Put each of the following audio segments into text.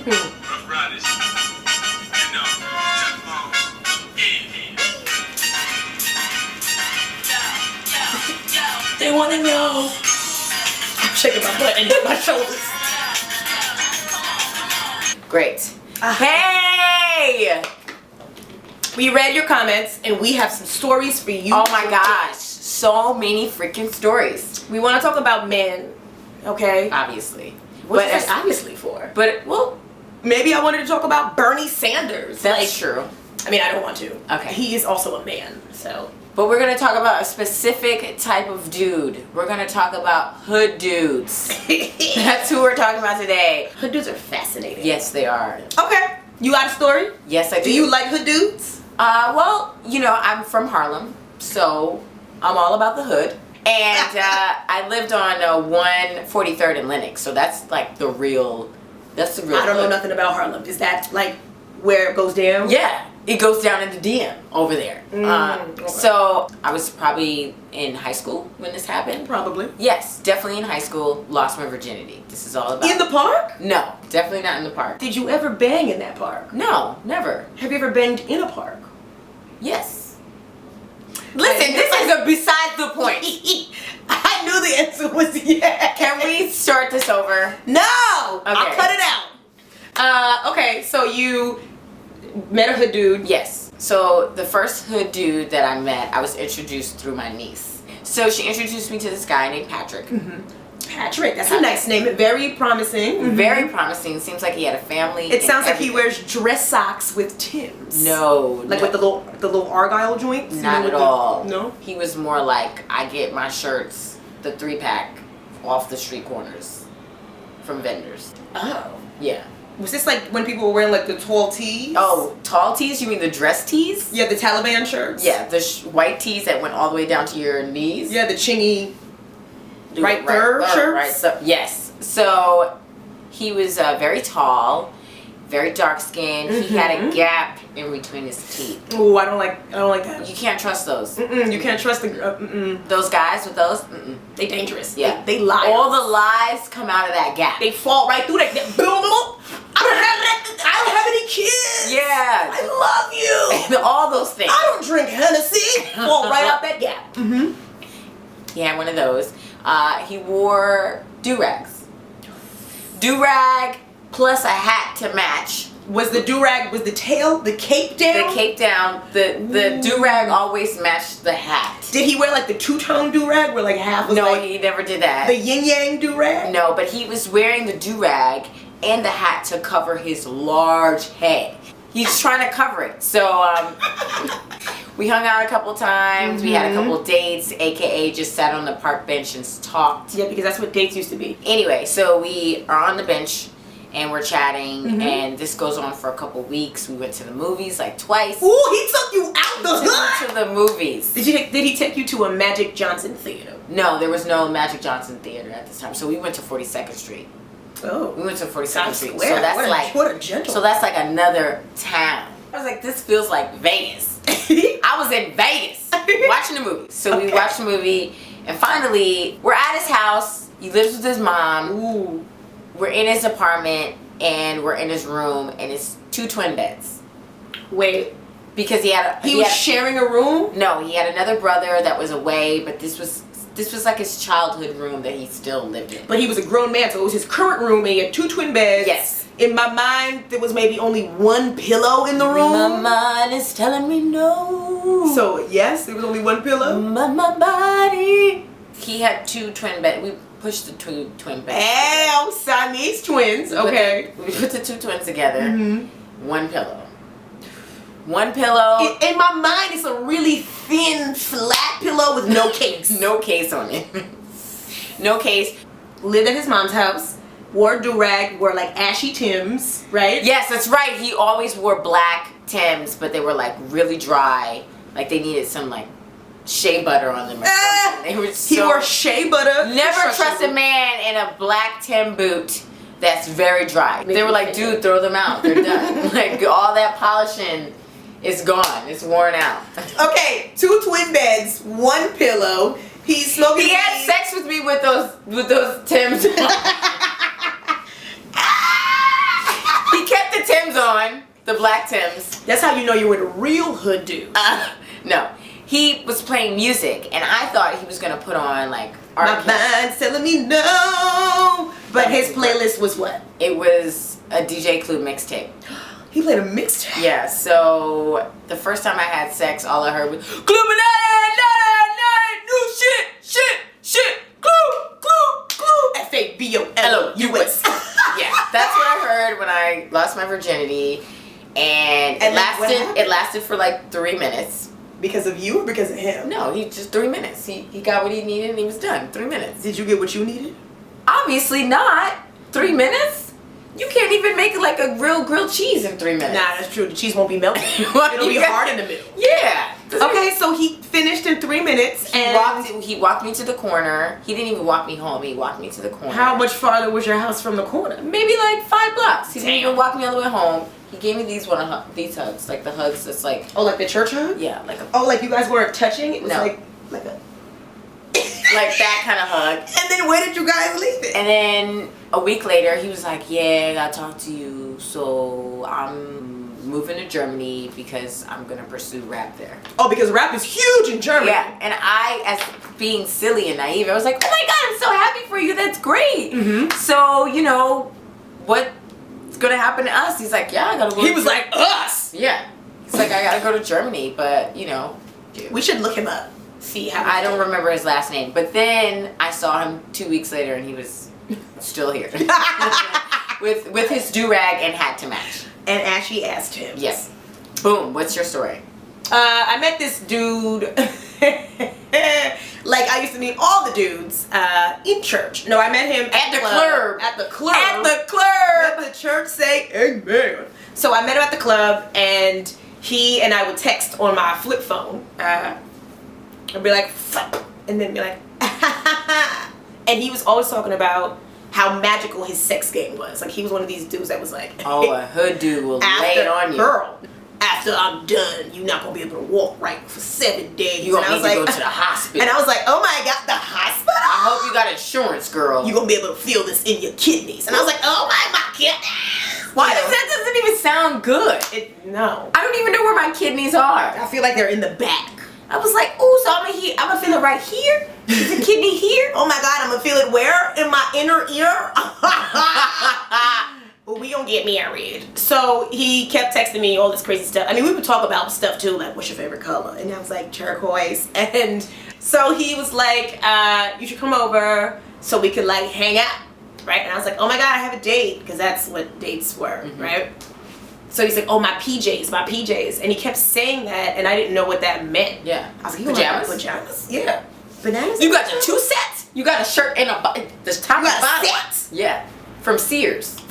Rough Riders. You know, They want to know. I'm shaking my butt and my shoulders. Great. Hey! We read your comments and we have some stories for you. Oh my gosh. So many freaking stories. We want to talk about men, okay? Obviously. What is that obviously for? But, Well, maybe I wanted to talk about Bernie Sanders. that's true. I mean, I don't want to. Okay. He is also a man, so. But we're going to talk about a specific type of dude. We're going to talk about hood dudes. That's who we're talking about today. Hood dudes are fascinating. Yes, they are. Okay. You got a story? Yes, I do. Do you like hood dudes? Well, you know, I'm from Harlem, so I'm all about the hood. And I lived on 143rd in Lenox, so that's like the real, that's the real I don't know hood. nothing about Harlem. Is that like where it goes down? Yeah, it goes down in the DM over there. Okay. So I was probably in high school when this happened. Probably. Yes, definitely in high school. Lost my virginity. This is all about. In the park? No, definitely not in the park. Did you ever bang in that park? No, never. Have you ever banged in a park? Yes. Listen, this is a besides the point. I knew the answer was yes. Can we start this over? No! Okay. I'll cut it out. Okay, so you met a hood dude. Yes. So the first hood dude that I met, I was introduced through my niece. So she introduced me to this guy named Patrick. Patrick, that's a nice name. Very promising. Very promising. Seems like he had a family. It sounds like everything. he wears dress socks with Timbs. No. Like no. with the little Argyle joints? You Not know, at with all. No? He was more like, I get my shirts, the 3-pack, off the street corners from vendors. Oh. Yeah. Was this like when people were wearing like the tall tees? Oh, tall tees? You mean the dress tees? Yeah, the Taliban shirts? Yeah, the white tees that went all the way down to your knees. Yeah, the chingy right third shirts? Right, so, yes. So he was very tall, very dark skinned. He had a gap in between his teeth. Ooh, I don't like that. You can't trust those. You can't trust the Those guys with those. They dangerous. Yeah, They lie. All the lies come out of that gap. They fall right through that. Boom. I don't have any kids. Yeah. I love you. All those things. I don't drink Hennessy. Fall right out that gap. He had one of those. He wore do-rags. Do-rag plus a hat to match. Was the do-rag, was the tail, the cape down? The cape down. The do-rag always matched the hat. Did he wear like the two-tone do-rag where like half was No, like he never did that. the yin-yang do-rag? No, but he was wearing the do-rag and the hat to cover his large head. He's trying to cover it. So we hung out a couple times. We had a couple dates, aka just sat on the park bench and talked. Yeah, because that's what dates used to be. Anyway, so we are on the bench and we're chatting, and this goes on for a couple weeks. We went to the movies like twice. Ooh, he took you out the We hood. went to the movies. Did he take you to a Magic Johnson theater? No, there was no Magic Johnson theater at this time. So we went to 42nd Street. Oh. We went to 42nd Times Street. Square. So that's what a gentleman. So that's like another town. I was like, this feels like Vegas. I was in Vegas watching the movie. So we watched the movie, and finally, we're at his house. He lives with his mom. Ooh. We're in his apartment, and we're in his room, and it's 2 twin beds. Wait. Because he was sharing a room? No, he had another brother that was away, but this was like his childhood room that he still lived in. But he was a grown man, so it was his current room, and he had 2 twin beds. Yes. In my mind, there was maybe only 1 pillow in the room. My mind is telling me no. So, yes, there was only 1 pillow? My body. He had 2 twin beds. We pushed the 2 twin beds. Hey, Siamese twins. Okay. We put the 2 twins together. 1 pillow. 1 pillow. In my mind, it's a really thin, flat pillow with no case. No case on it. No case. Lived at his mom's house. Wore do-rag, wore like ashy Timbs, right? Yes, that's right. He always wore black Timbs, but they were like really dry. Like they needed some like shea butter on them or something. They were so... He wore shea butter. Never trust a man in a black Tim boot that's very dry. They were like, dude, throw them out. They're done. Like all that polishing is gone. It's worn out. Okay, 2 twin beds, 1 pillow. He's smoking. He had sex with me with those Timbs. He black Timbs. That's how you know you're with a real hood dude. No. He was playing music, and I thought he was going to put on, like, My mind's telling me no. But his playlist was what? It was a DJ Clue mixtape. He played a mixtape. Yeah, so the first time I had sex, all I heard was Clubinati, new shit, glue. FABOLOUS. Yeah, that's what I heard when I lost my virginity, and it lasted for like 3 minutes. Because of you or because of him? No, he just 3 minutes. He got what he needed and he was done. 3 minutes. Did you get what you needed? Obviously not. 3 minutes? You can't even make like a real grilled cheese in 3 minutes. Nah, that's true. The cheese won't be melted. It'll be hard in the middle. Yeah. Okay, so he finished in 3 minutes. He walked me to the corner. He didn't even walk me home. He walked me to the corner. How much farther was your house from the corner? Maybe like 5 blocks. He didn't Damn. even walk me all the way home. He gave me these hugs, like the hugs that's like. Oh, like the church hug? Yeah, like a. Oh, like you guys weren't touching? It was No. like a. Like that kind of hug. And then where did you guys leave it? And then a week later, he was like, "Yeah, I gotta talk to you. So I'm moving to Germany because I'm gonna pursue rap there." Oh, because rap is huge in Germany. Yeah, and I, as being silly and naive, I was like, "Oh my god, I'm so happy for you. That's great." Mm-hmm. So what's gonna happen to us? He's like, "Yeah, I gotta go." He was like, us! "Yeah." He's like, "I gotta go to Germany," but We should look him up. See how I don't remember his last name. But then I saw him 2 weeks later, and he was still here with his do-rag and hat to match. And Ashley asked him. Yes. Boom. What's your story? I met this dude. Like I used to meet all the dudes in church. No, I met him At the club. At the club. At the club. Let the church say amen. So I met him at the club, and he and I would text on my flip phone. I'd be like, fuck, and then be like, and he was always talking about how magical his sex game was. Like he was one of these dudes that was like, Oh, a hood dude will lay it on you. Girl, after I'm done, you're not gonna be able to walk right for 7 days. You gonna And I need was to like, go to the hospital. And I was like, oh my god, the hospital? I hope you got insurance, girl. You're gonna be able to feel this in your kidneys. And I was like, oh my kidneys. Why that doesn't even sound good? No. I don't even know where my kidneys are. I feel like they're in the back. I was like, ooh, so I'm gonna feel it right here? Is the kidney here? Oh my god, I'm gonna feel it where? In my inner ear? Well, we gonna get married. So he kept texting me all this crazy stuff. I mean, we would talk about stuff too, like what's your favorite color? And I was like, turquoise. And so he was like, you should come over so we could like hang out, right? And I was like, oh my god, I have a date, because that's what dates were, right? So he's like, oh, my PJs. And he kept saying that, and I didn't know what that meant. Yeah. I was like, Pajamas? Pajamas? Yeah. Bananas? You got the 2 sets? You got a shirt and the top You and got bottom. sets? Yeah. From Sears.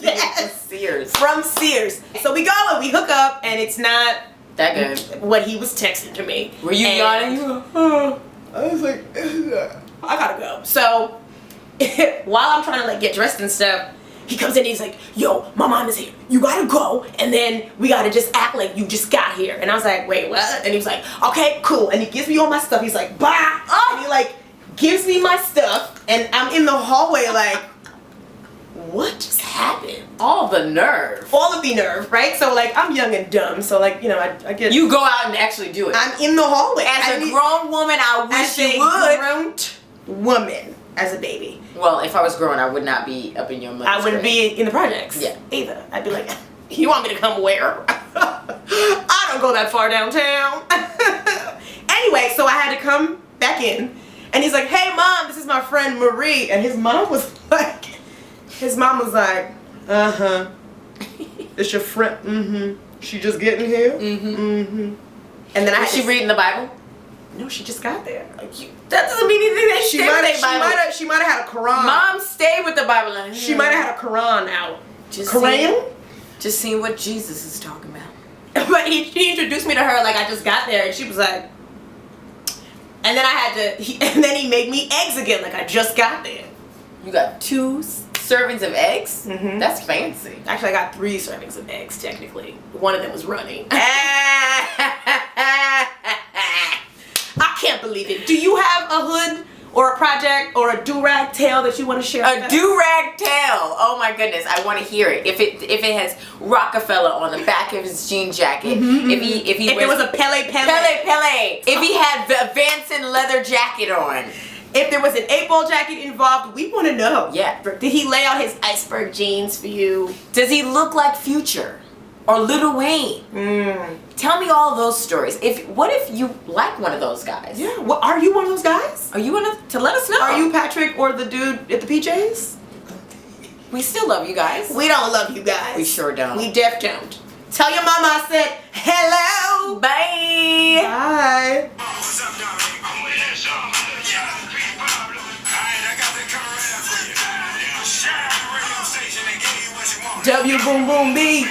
Yes. Sears. From Sears. So we go and we hook up, and it's not That good. what he was texting to me. Were you yawning? You were, oh. I was like, I gotta go. So while I'm trying to like get dressed and stuff, he comes in and he's like, yo, my mom is here. You gotta go, and then we gotta just act like you just got here. And I was like, wait, what? And he was like, okay, cool. And he gives me all my stuff. He's like, bye. And he like gives me my stuff, and I'm in the hallway like, what just happened? All the nerve. All of the nerve, right? So like I'm young and dumb, so like, you know, I get. You go out and actually do it. I'm in the hallway. As a grown woman, I wish you would. As a grown woman, as a baby. Well, if I was grown, I would not be up in your mother's I wouldn't grave. be in the projects. Yeah. Either. I'd be like, you want me to come where? I don't go that far downtown. Anyway, so I had to come back in, and he's like, hey mom, this is my friend Marie. And his mom was like, uh-huh. It's your friend. Mm-hmm. She just getting here? Mm-hmm. And then I Was she reading the Bible? No, she just got there. That doesn't mean anything. They She stay with their Bible. might have had a Quran. Mom stayed with the Bible. She might have had a Quran out. Just Quran? Just seeing what Jesus is talking about. But he introduced me to her like I just got there, and she was like, and then and then he made me eggs again like I just got there. You got 2 servings of eggs? Mhm. That's fancy. Actually, I got 3 servings of eggs technically. One of them was running. I can't believe it. Do you have a hood or a project or a do-rag tale that you want to share? A do-rag tale. Oh my goodness, I want to hear it. If it has Rockefeller on the back of his jean jacket, if it was a Pele. if he had a Vanson leather jacket on, if there was an 8-ball jacket involved, we want to know. Yeah. Did he lay out his iceberg jeans for you? Does he look like Future or Lil Wayne? Tell me all those stories. What if you like one of those guys? Yeah. Well, are you one of those guys? Are you one of to let us know? Are you Patrick or the dude at the PJs? We still love you guys. We don't love you guys. We sure don't. We def don't. Tell your mama I said hello. Bye. Bye. What's up, dog? Oh, yeah, sure. Yeah, Pete Pablo. Alright, I got that coming right up for you. Yeah, shout out to the radio station and give you what you want. W boom boom B.